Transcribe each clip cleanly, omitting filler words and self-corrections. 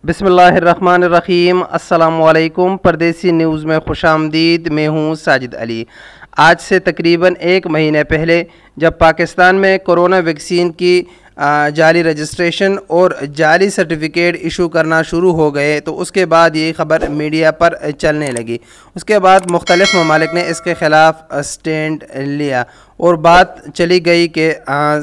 बिस्मिल्लाहिर्रहमानिर्रहीम। अस्सलामुअलैकुम। परदेसी न्यूज़ में खुश आमदीद। मैं हूँ साजिद अली। आज से तकरीबन एक महीने पहले जब पाकिस्तान में कोरोना वैक्सीन की जाली रजिस्ट्रेशन और जाली सर्टिफिकेट इशू करना शुरू हो गए तो उसके बाद ये ख़बर मीडिया पर चलने लगी। उसके बाद मुख्तलिफ़ ममालिक ने इसके ख़िलाफ़ स्टैंड लिया और बात चली गई कि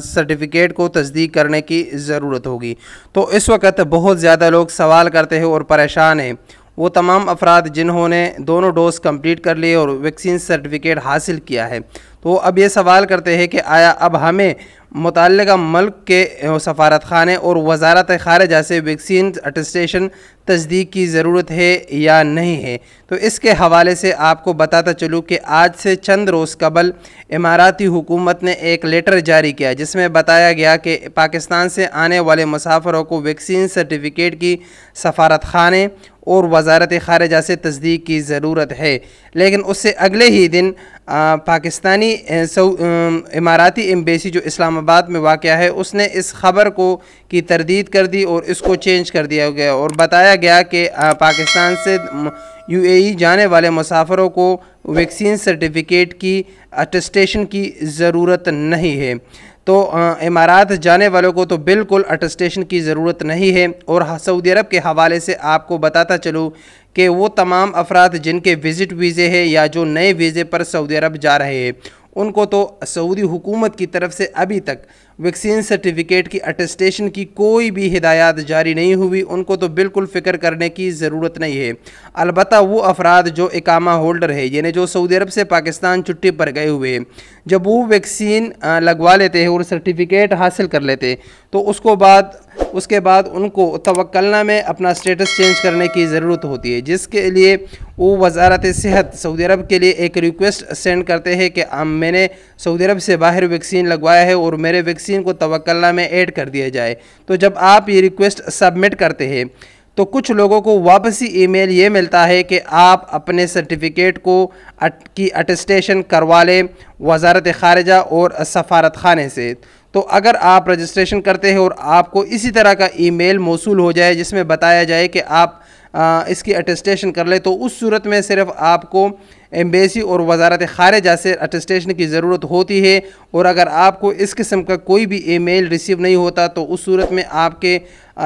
सर्टिफिकेट को तस्दीक करने की ज़रूरत होगी। तो इस वक्त बहुत ज़्यादा लोग सवाल करते हैं और परेशान हैं वो तमाम अफराद जिन्होंने दोनों डोज कंप्लीट कर लिए और वैक्सीन सर्टिफिकेट हासिल किया है। तो अब ये सवाल करते हैं कि आया अब हमें मुतल्लिका मुल्क के सफारत खाने और वजारत ख़ारिजा से वैक्सीन अटेस्टेशन तस्दीक की ज़रूरत है या नहीं है। तो इसके हवाले से आपको बताता चलूँ कि आज से चंद रोज़ कबल इमाराती हुकूमत ने एक लेटर जारी किया जिसमें बताया गया कि पाकिस्तान से आने वाले मुसाफिरों को वैक्सीन सर्टिफिकेट की सफारत खाने और वजारत ख़ारिजा से तस्दीक की ज़रूरत है। लेकिन उससे अगले ही दिन पाकिस्तानी इमाराती एम्बेसी जो इस्लामाबाद में वाक़या है उसने इस ख़बर को की तरदीद कर दी और इसको चेंज कर दिया गया और बताया गया कि पाकिस्तान से यूएई जाने वाले मुसाफिरों को वैक्सीन सर्टिफिकेट की अटेस्टेशन की ज़रूरत नहीं है। तो इमारात जाने वालों को तो बिल्कुल अटेस्टेशन की ज़रूरत नहीं है। और सऊदी अरब के हवाले से आपको बताता चलूँ कि वो तमाम अफराद जिनके विज़िट वीज़े हैं या जो नए वीज़े पर सऊदी अरब जा रहे हैं उनको तो सऊदी हुकूमत की तरफ से अभी तक वैक्सीन सर्टिफिकेट की अटेस्टेशन की कोई भी हिदायत जारी नहीं हुई। उनको तो बिल्कुल फ़िक्र करने की ज़रूरत नहीं है। अलबत्ता वो अफराद जो इकामा होल्डर है यानी जो सऊदी अरब से पाकिस्तान छुट्टी पर गए हुए हैं जब वो वैक्सीन लगवा लेते हैं और सर्टिफिकेट हासिल कर लेते तो उसके बाद उनको तवक्लना में अपना स्टेटस चेंज करने की ज़रूरत होती है, जिसके लिए वो वजारत सेहत सऊदी अरब के लिए एक रिक्वेस्ट सेंड करते हैं कि मैंने सऊदी अरब से बाहर वैक्सीन लगवाया है और मेरे वैक्सीन को तवक्लना में ऐड कर दिया जाए। तो जब आप ये रिक्वेस्ट सबमिट करते हैं तो कुछ लोगों को वापसी ईमेल ये मिलता है कि आप अपने सर्टिफिकेट की अटेस्टेशन करवा लें वजारत ख़ारिजा और सफारत खाने से। तो अगर आप रजिस्ट्रेशन करते हैं और आपको इसी तरह का ईमेल मौसूल हो जाए जिसमें बताया जाए कि आप इसकी अटेस्टेशन कर ले तो उस सूरत में सिर्फ आपको एम्बेसी और वजारत ख़ारिजा से अटेस्टेशन की ज़रूरत होती है। और अगर आपको इस किस्म का कोई भी ईमेल रिसीव नहीं होता तो उस सूरत में आपके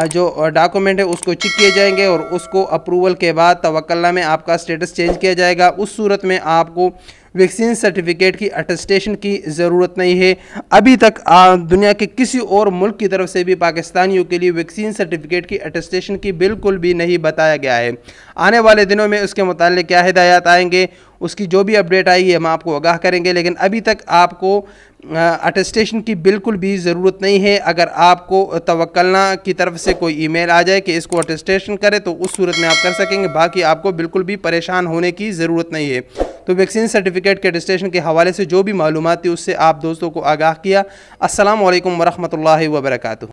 जो डॉक्यूमेंट है उसको चेक किए जाएंगे और उसको अप्रूवल के बाद तवक्लना में आपका स्टेटस चेंज किया जाएगा। उस सूरत में आपको वैक्सीन सर्टिफिकेट की अटेस्टेशन की ज़रूरत नहीं है। अभी तक दुनिया के किसी और मुल्क की तरफ से भी पाकिस्तानियों के लिए वैक्सीन सर्टिफिकेट की अटेस्टेशन की बिल्कुल भी नहीं बताया गया है। आने वाले दिनों में उसके मुताल्लिक़ क्या हिदायत आएंगे उसकी जो भी अपडेट आएगी हम आपको आगाह करेंगे। लेकिन अभी तक आपको अटेस्टेशन की बिल्कुल भी ज़रूरत नहीं है। अगर आपको तवक्लना की तरफ से कोई ईमेल आ जाए कि इसको अटेस्टेशन करें तो उस सूरत में आप कर सकेंगे, बाकी आपको बिल्कुल भी परेशान होने की ज़रूरत नहीं है। तो वैक्सीन सर्टिफिकेट के अटेस्टेशन के हवाले से जो भी मालूमात थी उससे आप दोस्तों को आगाह किया। अस्सलामु अलैकुम वरहमतुल्लाहि वबरकातुहू।